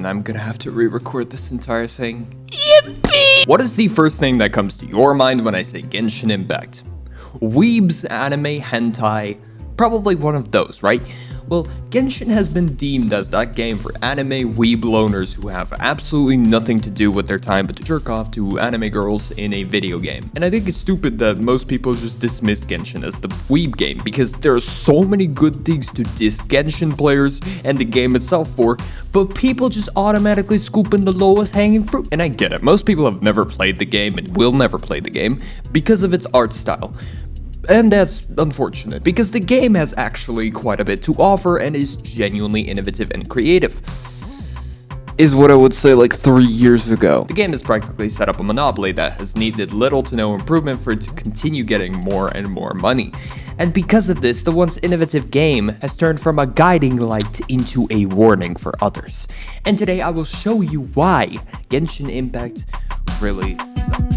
And I'm gonna have to re-record this entire thing. Yippee! What is the first thing that comes to your mind when I say Genshin Impact? Weebs, anime, hentai, probably one of those, right? Well, Genshin has been deemed as that game for anime weeb loners who have absolutely nothing to do with their time but to jerk off to anime girls in a video game. And I think it's stupid that most people just dismiss Genshin as the weeb game, because there are so many good things to diss Genshin players and the game itself for, but people just automatically scoop in the lowest hanging fruit. And I get it, most people have never played the game and will never play the game because of its art style. And that's unfortunate, because the game has actually quite a bit to offer and is genuinely innovative and creative. Is what I would say like 3 years ago. The game has practically set up a monopoly that has needed little to no improvement for it to continue getting more and more money. And because of this, the once innovative game has turned from a guiding light into a warning for others. And today I will show you why Genshin Impact really sucks.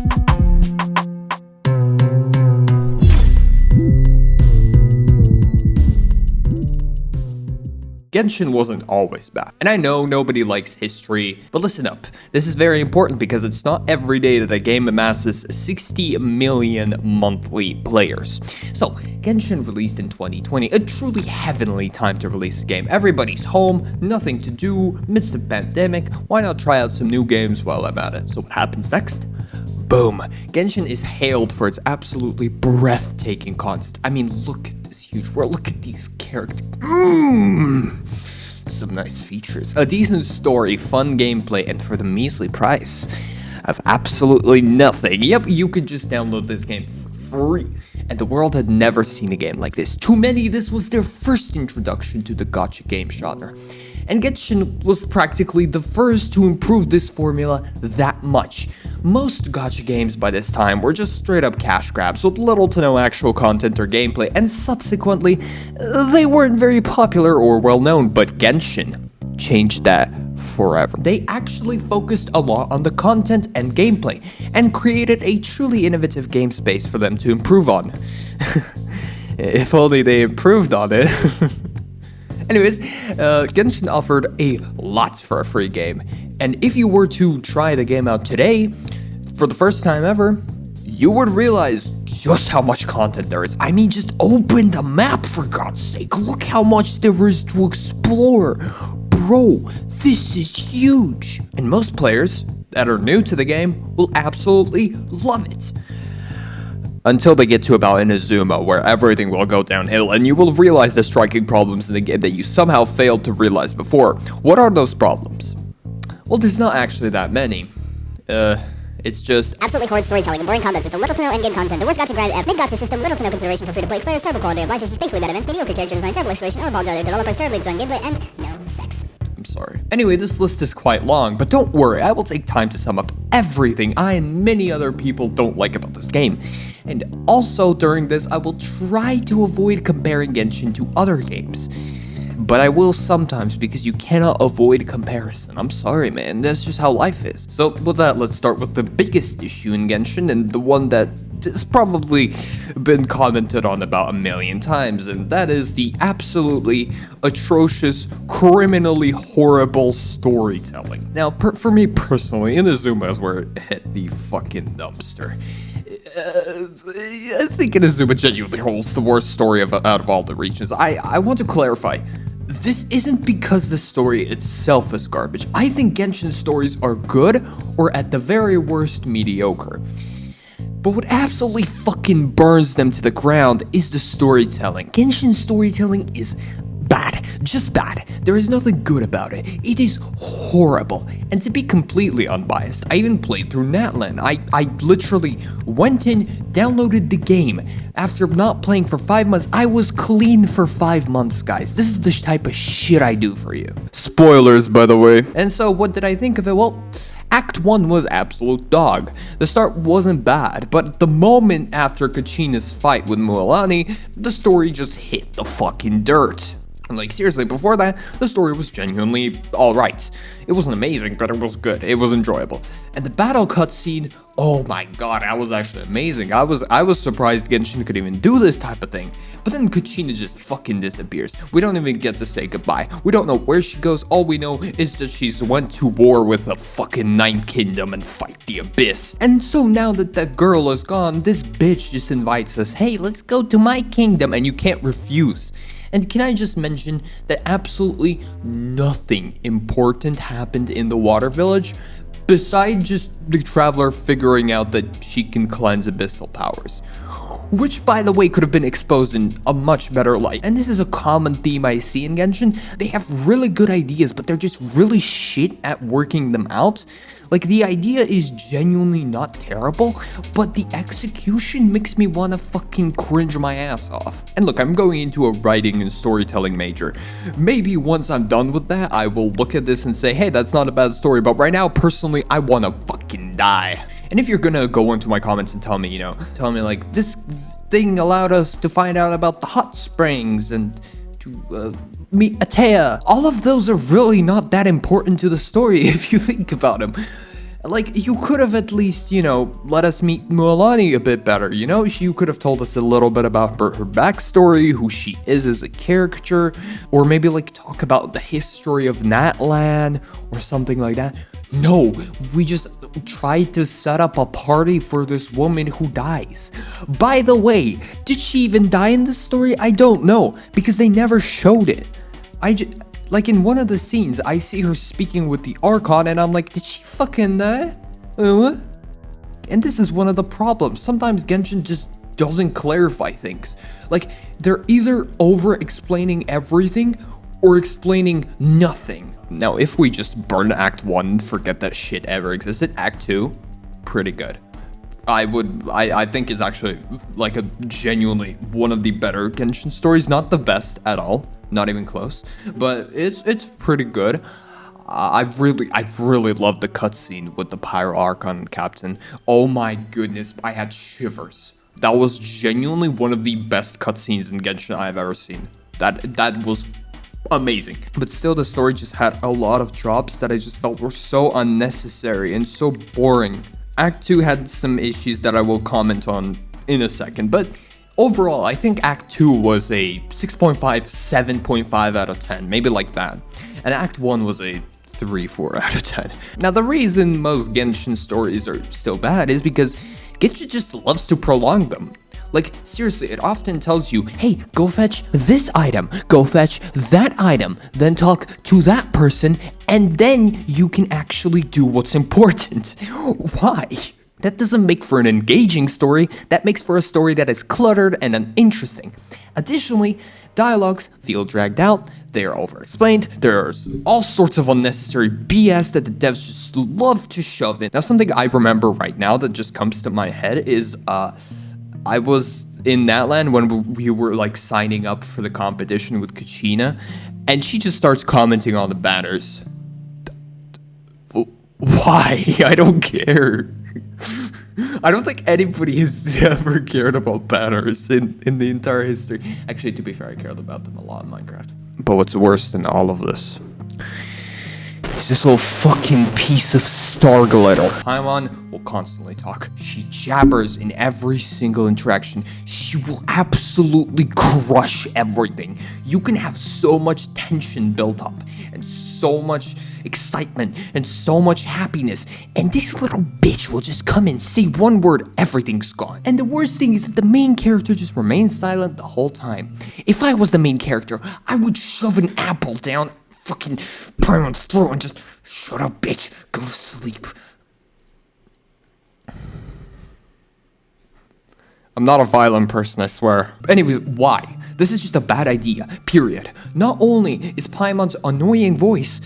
Genshin wasn't always bad. And I know nobody likes history, but listen up. This is very important because it's not every day that a game amasses 60 million monthly players. So, Genshin released in 2020, a truly heavenly time to release a game. Everybody's home, nothing to do, midst of pandemic, why not try out some new games while I'm at it? So what happens next? Boom. Genshin is hailed for its absolutely breathtaking content. I mean, look at this huge world, look at these characters. Some nice features, a decent story, fun gameplay, and for the measly price of absolutely nothing. Yep, you could just download this game for free. And the world had never seen a game like this. To many, this was their first introduction to the gacha game genre. And Genshin was practically the first to improve this formula that much. Most gacha games by this time were just straight up cash grabs with little to no actual content or gameplay, and subsequently, they weren't very popular or well known, but Genshin changed that forever. They actually focused a lot on the content and gameplay, and created a truly innovative game space for them to improve on. If only they improved on it. Anyways, Genshin offered a lot for a free game, and if you were to try the game out today, for the first time ever, you would realize just how much content there is. I mean, just open the map for God's sake, look how much there is to explore. Bro, this is huge. And most players that are new to the game will absolutely love it. Until they get to about Inazuma, where everything will go downhill, and you will realize the striking problems in the game that you somehow failed to realize before. What are those problems? Well, there's not actually that many. It's just absolutely horrid storytelling and boring combat system, little to no endgame content, the worst gacha grind ever, big gacha system, little to no consideration for free-to-play players, terrible quality of life issues, thankfully bad events, mediocre character design, terrible exploration, ill-evolved developers, terribly designed gameplay, and no sex. I'm sorry. Anyway, this list is quite long, but don't worry, I will take time to sum up everything I and many other people don't like about this game. And also during this, I will try to avoid comparing Genshin to other games. But I will sometimes, because you cannot avoid comparison. I'm sorry, man, that's just how life is. So with that, let's start with the biggest issue in Genshin, and the one that has probably been commented on about 1 million times, and that is the absolutely atrocious, criminally horrible storytelling. Now, for me personally, Inazuma is where it hit the fucking dumpster. I think Inazuma genuinely holds the worst story out of all the regions. I want to clarify. This isn't because the story itself is garbage. I think Genshin stories are good, or at the very worst, mediocre. But what absolutely fucking burns them to the ground is the storytelling. Genshin storytelling is bad, just bad. There is nothing good about it. It is horrible. And to be completely unbiased, I even played through Natlan. I literally went in, downloaded the game. After not playing for 5 months, I was clean for 5 months, guys. This is the type of shit I do for you. Spoilers, by the way. And so what did I think of it? Well, Act 1 was absolute dog. The start wasn't bad, but the moment after Kachina's fight with Mualani, the story just hit the fucking dirt. Like, seriously, before that, the story was genuinely alright. It wasn't amazing, but it was good. It was enjoyable. And the battle cutscene, oh my god, that was actually amazing. I was surprised Genshin could even do this type of thing. But then Kuchina just fucking disappears. We don't even get to say goodbye. We don't know where she goes. All we know is that she's went to war with the fucking Ninth Kingdom and fight the Abyss. And so now that that girl is gone, this bitch just invites us, hey, let's go to my kingdom, and you can't refuse. And can I just mention that absolutely nothing important happened in the water village besides just the traveler figuring out that she can cleanse abyssal powers. Which, by the way, could have been exposed in a much better light. And this is a common theme I see in Genshin. They have really good ideas, but they're just really shit at working them out. Like, the idea is genuinely not terrible, but the execution makes me wanna fucking cringe my ass off. And look, I'm going into a writing and storytelling major. Maybe once I'm done with that, I will look at this and say, hey, that's not a bad story, but right now, personally, I wanna fucking die. And if you're gonna go into my comments and tell me, like, this thing allowed us to find out about the hot springs and to meet Atea. All of those are really not that important to the story if you think about them. Like, you could have at least, let us meet Mualani a bit better, You could have told us a little bit about her backstory, who she is as a character, or maybe, like, talk about the history of Natlan, or something like that. No, we just tried to set up a party for this woman who dies. By the way, did she even die in this story? I don't know, because they never showed it. Like, in one of the scenes, I see her speaking with the Archon, and I'm like, did she fucking die? What? And this is one of the problems. Sometimes Genshin just doesn't clarify things. Like, they're either over-explaining everything, or explaining nothing. Now, if we just burn Act 1 and forget that shit ever existed, Act 2, pretty good. I think it's actually, like, a genuinely one of the better Genshin stories. Not the best at all, not even close, but it's pretty good. I really loved the cutscene with the Pyro Archon Captain. Oh my goodness, I had shivers. That was genuinely one of the best cutscenes in Genshin I've ever seen. That was amazing. But still, the story just had a lot of drops that I just felt were so unnecessary and so boring. Act 2 had some issues that I will comment on in a second, but overall, I think Act 2 was a 6.5, 7.5 out of 10, maybe like that. And Act 1 was a 3, 4 out of 10. Now, the reason most Genshin stories are still bad is because Genshin just loves to prolong them. Like, seriously, it often tells you, hey, go fetch this item, go fetch that item, then talk to that person, and then you can actually do what's important. Why? That doesn't make for an engaging story, that makes for a story that is cluttered and uninteresting. Additionally, dialogues feel dragged out, they are over-explained, there's all sorts of unnecessary BS that the devs just love to shove in. Now, something I remember right now that just comes to my head is, I was in Natlan when we were, like, signing up for the competition with Kuchina, and she just starts commenting on the banners. Why? I don't care. I don't think anybody has ever cared about banners in the entire history. Actually, to be fair, I cared about them a lot in Minecraft. But what's worse than all of this is this little fucking piece of star glitter. Paimon will constantly talk. She jabbers in every single interaction. She will absolutely crush everything. You can have so much tension built up, and so much excitement, and so much happiness, and this little bitch will just come and say one word, everything's gone. And the worst thing is that the main character just remains silent the whole time. If I was the main character, I would shove an apple down fucking Paimon's throat and just, shut up, bitch, go to sleep. I'm not a violent person, I swear. Anyway, why? This is just a bad idea, period. Not only is Paimon's annoying voice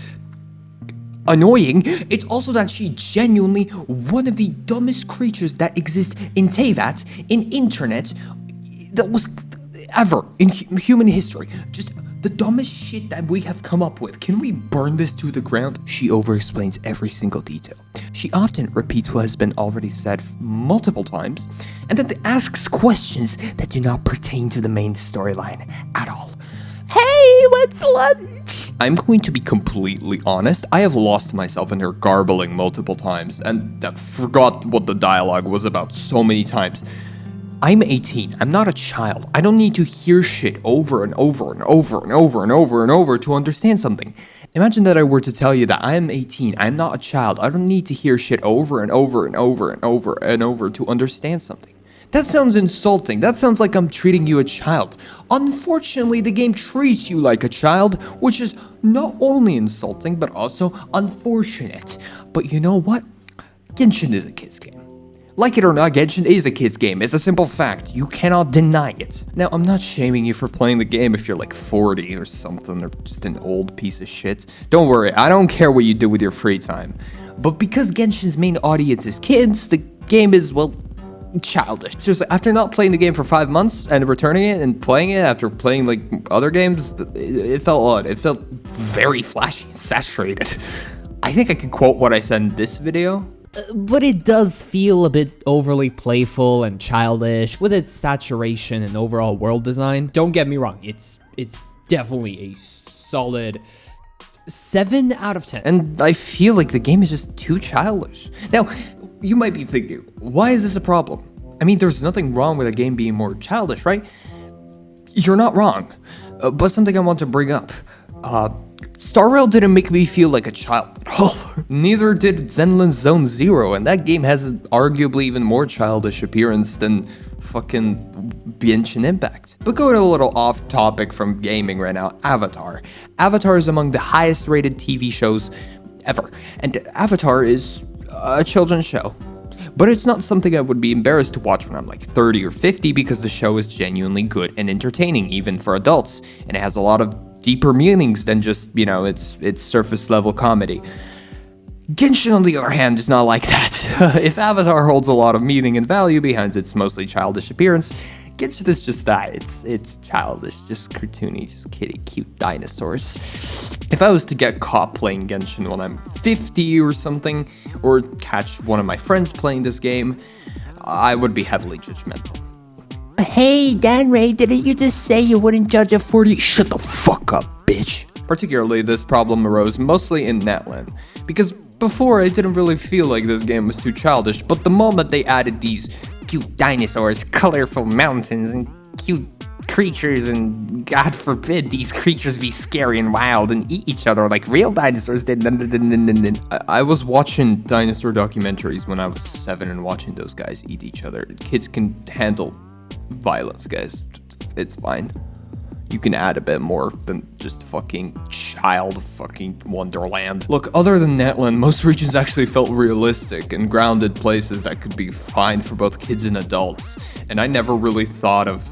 annoying, it's also that she genuinely one of the dumbest creatures that exist in Teyvat, in internet, that was ever in human history. Just the dumbest shit that we have come up with. Can we burn this to the ground? She over-explains every single detail. She often repeats what has been already said multiple times, and then asks questions that do not pertain to the main storyline at all. Hey, what's lunch? I'm going to be completely honest. I have lost myself in her garbling multiple times and forgot what the dialogue was about so many times. I'm 18. I'm not a child. I don't need to hear shit over and over and over and over and over and over to understand something. Imagine that I were to tell you that I am 18. I'm not a child. I don't need to hear shit over and over and over and over and over to understand something. That sounds insulting. That sounds like I'm treating you a child. Unfortunately, the game treats you like a child, which is not only insulting, but also unfortunate. But you know what? Genshin is a kid's game. Like it or not, Genshin is a kid's game. It's a simple fact. You cannot deny it. Now, I'm not shaming you for playing the game if you're like 40 or something, or just an old piece of shit. Don't worry, I don't care what you do with your free time. But because Genshin's main audience is kids, the game is, well, childish. Seriously, after not playing the game for 5 months and returning it and playing it after playing like other games, it felt odd. It felt very flashy, saturated. I think I could quote what I said in this video. But it does feel a bit overly playful and childish with its saturation and overall world design. Don't get me wrong, it's definitely a solid 7 out of 10. And I feel like the game is just too childish. Now, you might be thinking, why is this a problem? I mean, there's nothing wrong with a game being more childish, right? You're not wrong. But something I want to bring up. Star Rail didn't make me feel like a child at all. Neither did Zenless Zone Zero, and that game has an arguably even more childish appearance than fucking Genshin Impact. But going a little off topic from gaming right now, Avatar. Avatar is among the highest rated TV shows ever, and Avatar is a children's show. But it's not something I would be embarrassed to watch when I'm like 30 or 50 because the show is genuinely good and entertaining, even for adults, and it has a lot of deeper meanings than just, you know, it's surface level comedy. Genshin, on the other hand, is not like that. If Avatar holds a lot of meaning and value behind its mostly childish appearance, Genshin is just that. It's childish, just cartoony, just kitty cute dinosaurs. If I was to get caught playing Genshin when I'm 50 or something, or catch one of my friends playing this game, I would be heavily judgmental. Hey, Dan Ray, didn't you just say you wouldn't judge a 40? Shut the fuck up, bitch. Particularly, this problem arose mostly in Netland, because before I didn't really feel like this game was too childish, but the moment they added these cute dinosaurs, colorful mountains, and cute creatures, and God forbid these creatures be scary and wild and eat each other like real dinosaurs did. I was watching dinosaur documentaries when I was 7 and watching those guys eat each other. Kids can handle violence, guys. It's fine. You can add a bit more than just fucking child fucking wonderland. Look, other than Netland, most regions actually felt realistic and grounded places that could be fine for both kids and adults. And I never really thought of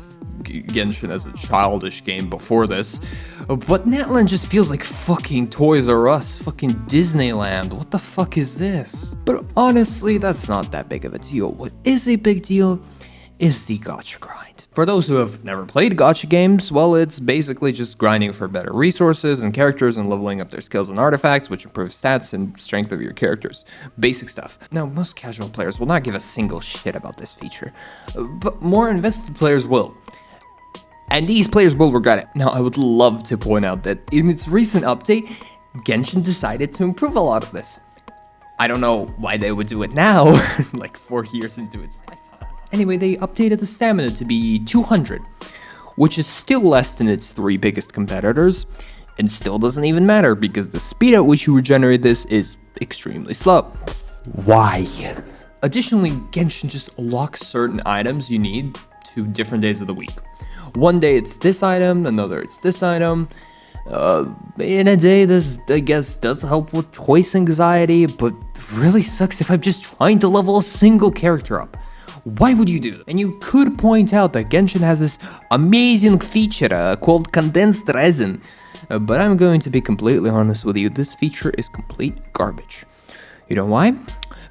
Genshin as a childish game before this. But Netland just feels like fucking Toys R Us, fucking Disneyland. What the fuck is this? But honestly, that's not that big of a deal. What is a big deal is the gacha grind. For those who have never played gacha games, well, it's basically just grinding for better resources and characters and leveling up their skills and artifacts, which improves stats and strength of your characters. Basic stuff. Now, most casual players will not give a single shit about this feature, but more invested players will. And these players will regret it. Now, I would love to point out that in its recent update, Genshin decided to improve a lot of this. I don't know why they would do it now, like 4 years into its life. Anyway, they updated the stamina to be 200, which is still less than its 3 biggest competitors, and still doesn't even matter because the speed at which you regenerate this is extremely slow. Why? Additionally, Genshin just locks certain items you need to different days of the week. One day it's this item, another it's this item. In a day, this, I guess, does help with choice anxiety, but really sucks if I'm just trying to level a single character up. Why would you do that? And you could point out that Genshin has this amazing feature called condensed resin, but I'm going to be completely honest with you, this feature is complete garbage. You know why?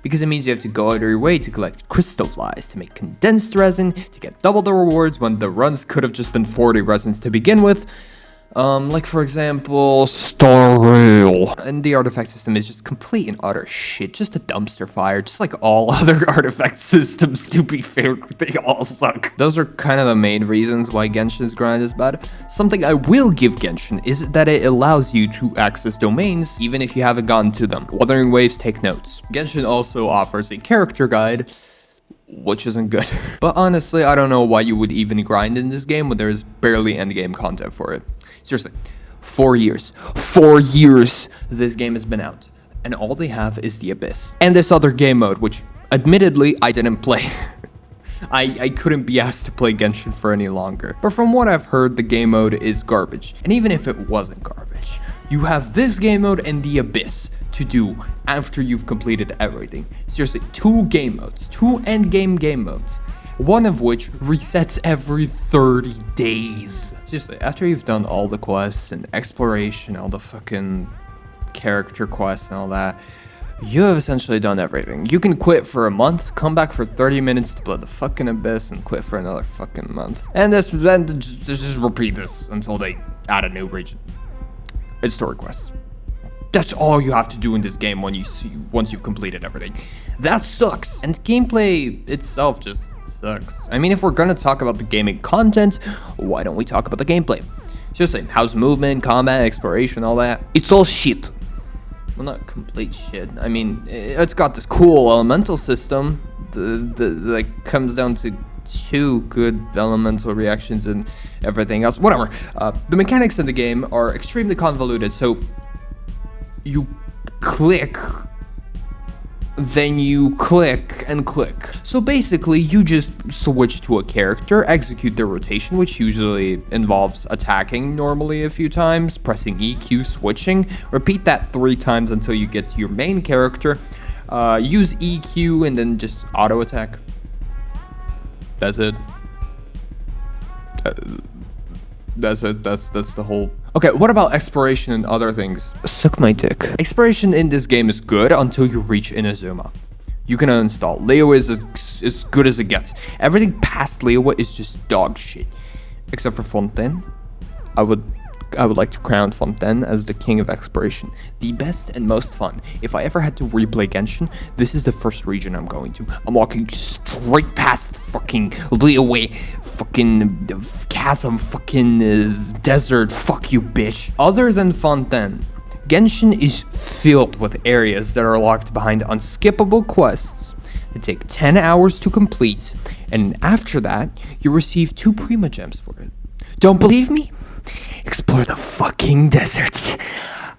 Because it means you have to go out of your way to collect crystal flies to make condensed resin to get double the rewards when the runs could have just been 40 resins to begin with. Like for example, Star Rail. And the artifact system is just complete and utter shit. Just a dumpster fire, just like all other artifact systems, to be fair, they all suck. Those are kind of the main reasons why Genshin's grind is bad. Something I will give Genshin is that it allows you to access domains even if you haven't gotten to them. Wuthering Waves, take notes. Genshin also offers a character guide, which isn't good. But honestly, I don't know why you would even grind in this game when there is barely endgame content for it. Seriously, 4 years. 4 years this game has been out. And all they have is the Abyss. And this other game mode, which admittedly I didn't play. I couldn't be asked to play Genshin for any longer. But from what I've heard, the game mode is garbage. And even if it wasn't garbage, you have this game mode and the Abyss to do after you've completed everything. Seriously, 2 game modes, 2 endgame game modes, one of which resets every 30 days. Seriously, after you've done all the quests and exploration, all the fucking character quests and all that, you have essentially done everything. You can quit for a month, come back for 30 minutes to play the fucking Abyss, and quit for another fucking month. And then just repeat this until they add a new region. It's story quests. That's all you have to do in this game once you've completed everything. That sucks. And gameplay itself just sucks. I mean, if we're gonna talk about the gaming content, why don't we talk about the gameplay? Seriously, how's movement, combat, exploration, all that? It's all shit. Well, not complete shit. I mean, it's got this cool elemental system that comes down to 2 good elemental reactions and everything else. Whatever. The mechanics in the game are extremely convoluted, so you click, then you click and click. So basically, you just switch to a character, execute their rotation, which usually involves attacking normally a few times, pressing EQ, switching, repeat that 3 times until you get to your main character, use EQ and then just auto attack. That's it. That's it. That's the whole. Okay, what about exploration and other things? Suck my dick. Exploration in this game is good until you reach Inazuma. You can uninstall. Liyue is as good as it gets. Everything past Liyue is just dog shit. Except for Fontaine. I would like to crown Fontaine as the king of exploration. The best and most fun. If I ever had to replay Genshin, this is the first region I'm going to. I'm walking straight past fucking Liyue, fucking chasm, fucking desert, fuck you bitch. Other than Fontaine, Genshin is filled with areas that are locked behind unskippable quests that take 10 hours to complete, and after that, you receive 2 Prima Gems for it. Don't believe me? Explore the fucking deserts.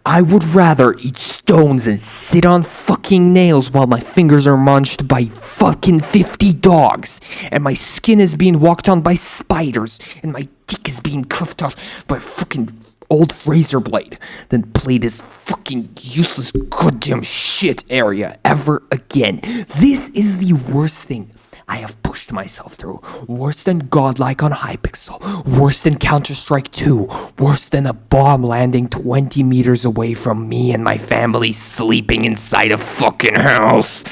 I would rather eat stones and sit on fucking nails while my fingers are munched by fucking 50 dogs, and my skin is being walked on by spiders, and my dick is being cuffed off by a fucking old razor blade, than play this fucking useless goddamn shit area ever again. This is the worst thing I have pushed myself through. Worse than Godlike on Hypixel. Worse than Counter-Strike 2. Worse than a bomb landing 20 meters away from me and my family sleeping inside a fucking house.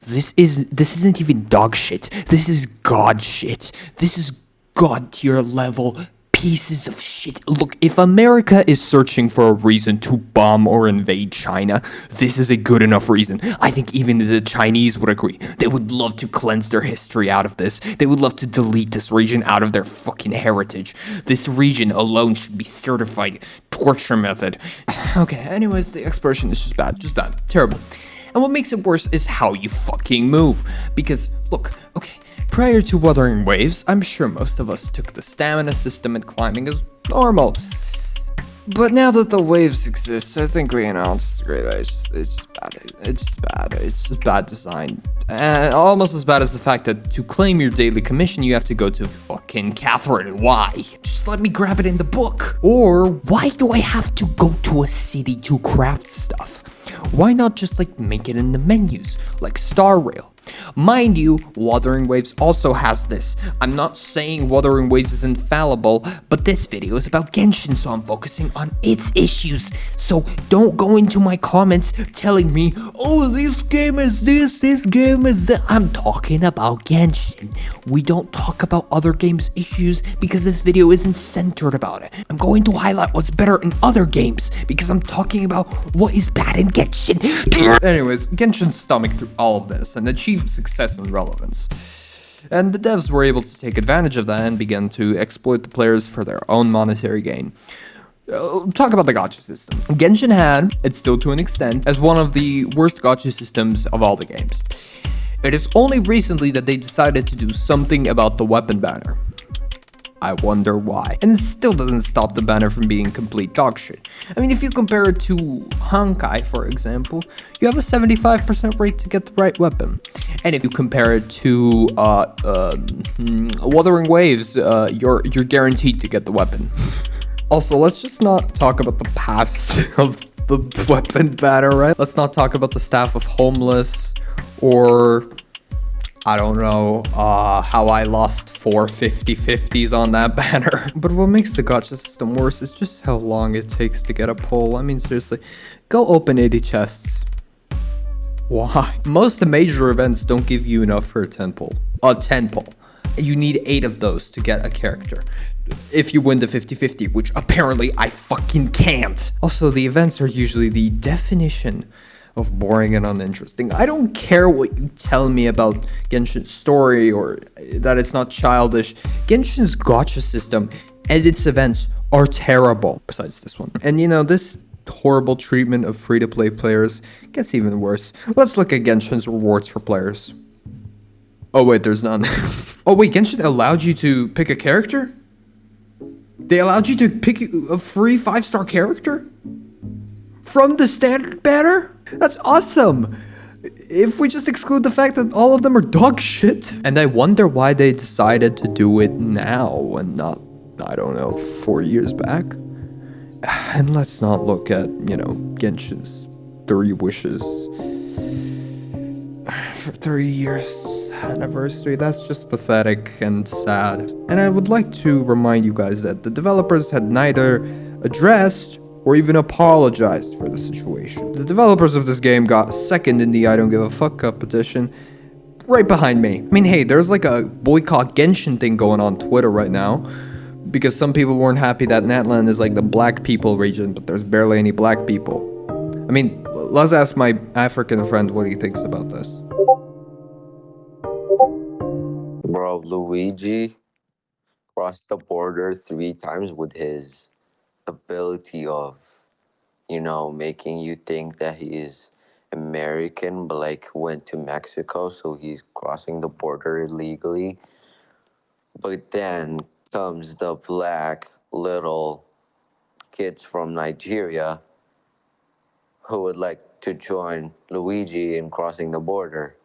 This isn't even dog shit. This is God shit. This is God tier level pieces of shit. Look, if America is searching for a reason to bomb or invade China, this is a good enough reason. I think even the Chinese would agree. They would love to cleanse their history out of this. They would love to delete this region out of their fucking heritage. This region alone should be certified torture method. Okay, anyways, the exploration is just bad. Just bad. Terrible. And what makes it worse is how you fucking move. Because, look, okay, prior to Wuthering Waves, I'm sure most of us took the stamina system and climbing as normal. But now that the waves exist, I think we can all just agree that it's bad. It's just bad. It's just bad design. And almost as bad as the fact that to claim your daily commission, you have to go to fucking Catherine. Why? Just let me grab it in the book. Or why do I have to go to a city to craft stuff? Why not just make it in the menus, like Star Rail? Mind you, Wuthering Waves also has this. I'm not saying Wuthering Waves is infallible, but this video is about Genshin, so I'm focusing on its issues. So don't go into my comments telling me, oh, this game is this game is that. I'm talking about Genshin. We don't talk about other games' issues because this video isn't centered about it. I'm going to highlight what's better in other games because I'm talking about what is bad in Genshin. Anyways, Genshin stomached through all of this and achieved success and relevance. And the devs were able to take advantage of that and began to exploit the players for their own monetary gain. Talk about the gacha system. Genshin had, and still to an extent, as one of the worst gacha systems of all the games. It is only recently that they decided to do something about the weapon banner. I wonder why. And it still doesn't stop the banner from being complete dog shit. I mean, if you compare it to Honkai, for example, you have a 75% rate to get the right weapon. And if you compare it to Wuthering Waves, you're guaranteed to get the weapon. Also, let's just not talk about the past of the weapon banner, right? Let's not talk about the staff of Homeless or I don't know, how I lost 4 50/50s on that banner. But what makes the gacha system worse is just how long it takes to get a pull. I mean, seriously, go open 80 chests. Why? Most major events don't give you enough for a 10 pull. A 10 pull. You need 8 of those to get a character. If you win the 50/50, which apparently I fucking can't. Also, the events are usually the definition of boring and uninteresting. I don't care what you tell me about Genshin's story or that it's not childish. Genshin's gacha system and its events are terrible, besides this one. And you know, this horrible treatment of free-to-play players gets even worse. Let's look at Genshin's rewards for players. Oh wait, there's none. Oh wait, Genshin allowed you to pick a character? They allowed you to pick a free 5-star character? From the standard banner? That's awesome! If we just exclude the fact that all of them are dog shit. And I wonder why they decided to do it now and not, I don't know, 4 years back. And let's not look at, you know, Genshin's 3 wishes for 3 years anniversary. That's just pathetic and sad. And I would like to remind you guys that the developers had neither addressed or even apologized for the situation. The developers of this game got second in the I don't give a fuck competition, right behind me. I mean, hey, there's like a boycott Genshin thing going on Twitter right now, because some people weren't happy that Natland is like the black people region, but there's barely any black people. I mean, let's ask my African friend what he thinks about this. Bro, Luigi crossed the border 3 times with his ability of, you know, making you think that he is American, but like went to Mexico, so he's crossing the border illegally. But then comes the black little kids from Nigeria who would like to join Luigi in crossing the border.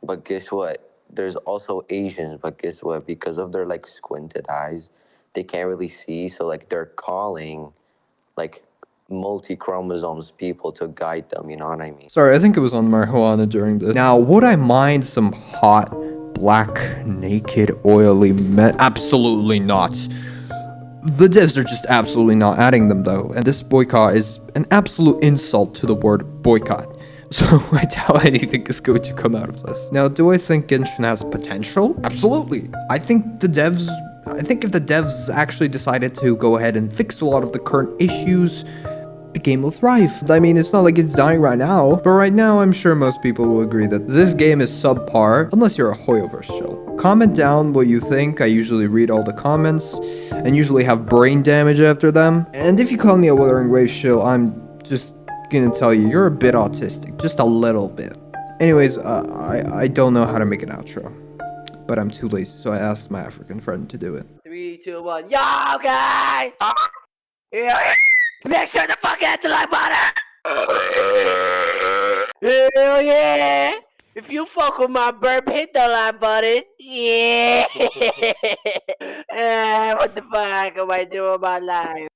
But guess what? There's also Asians, but guess what? Because of their like squinted eyes, they can't really see, so like they're calling like multi-chromosomes people to guide them, you know what I mean? Sorry, I think it was on marijuana during this. Now, would I mind some hot, black, naked, oily men? Absolutely not. The devs are just absolutely not adding them though, and this boycott is an absolute insult to the word boycott. So I doubt anything is going to come out of this. Now, do I think Genshin has potential? Absolutely. I think if the devs actually decided to go ahead and fix a lot of the current issues, the game will thrive. I mean, it's not like it's dying right now, but right now I'm sure most people will agree that this game is subpar, unless you're a Hoyoverse shill. Comment down what you think. I usually read all the comments, and usually have brain damage after them. And if you call me a Wuthering Waves shill, I'm just gonna tell you, you're a bit autistic, just a little bit. Anyways, I don't know how to make an outro, but I'm too lazy, so I asked my African friend to do it. 3, 2, 1. Yo, guys! Yeah. Make sure to fucking hit the like button! Hell yeah! If you fuck with my burp, hit the like button. Yeah! What the fuck am I doing with my life?